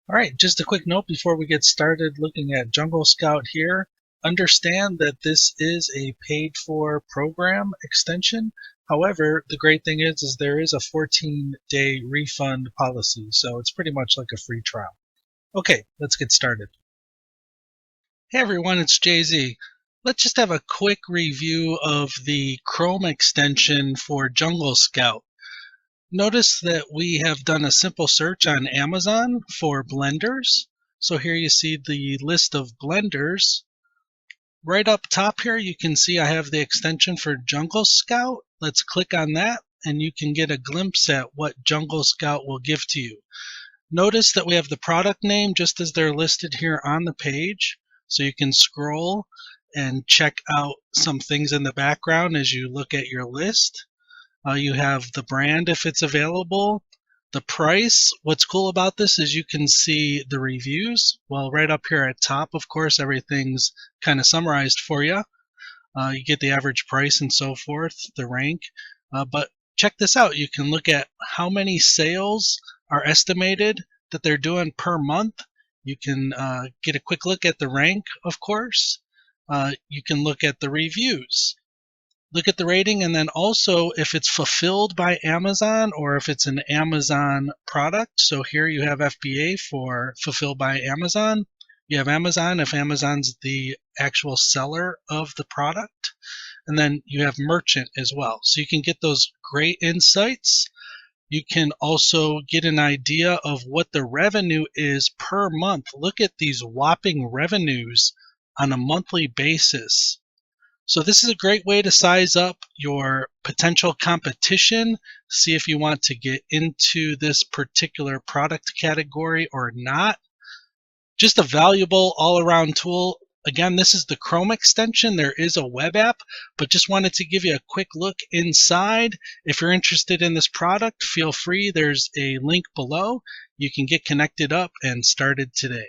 All right, just a quick note before we get started looking at Jungle Scout here. Understand that this is a paid-for program extension. However, the great thing is there is a 14-day refund policy, so it's pretty much like a free trial. Okay, let's get started. Hey everyone, it's JZ. Let's just have a quick review of the Chrome extension for Jungle Scout. Notice that we have done a simple search on Amazon for blenders. So here you see the list of blenders. Right up top here, you can see I have the extension for Jungle Scout. Let's click on that and you can get a glimpse at what Jungle Scout will give to you. Notice that we have the product name just as they're listed here on the page. So you can scroll and check out some things in the background as you look at your list. You have the brand if it's available, the price. What's cool about this is you can see the reviews. Well, right up here at top, of course, everything's kind of summarized for you. You get the average price and so forth, the rank. But check this out. You can look at how many sales are estimated that they're doing per month. You can get a quick look at the rank, of course. You can look at the reviews. Look at the rating, and then also if it's fulfilled by Amazon or if it's an Amazon product. So here you have FBA for fulfilled by Amazon. You have Amazon if Amazon's the actual seller of the product. And then you have merchant as well. So you can get those great insights. You can also get an idea of what the revenue is per month. Look at these whopping revenues on a monthly basis. So this is a great way to size up your potential competition, see if you want to get into this particular product category or not. Just a valuable all-around tool. Again, this is the Chrome extension. There is a web app, but just wanted to give you a quick look inside. If you're interested in this product, feel free. There's a link below. You can get connected up and started today.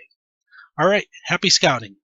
All right, happy scouting.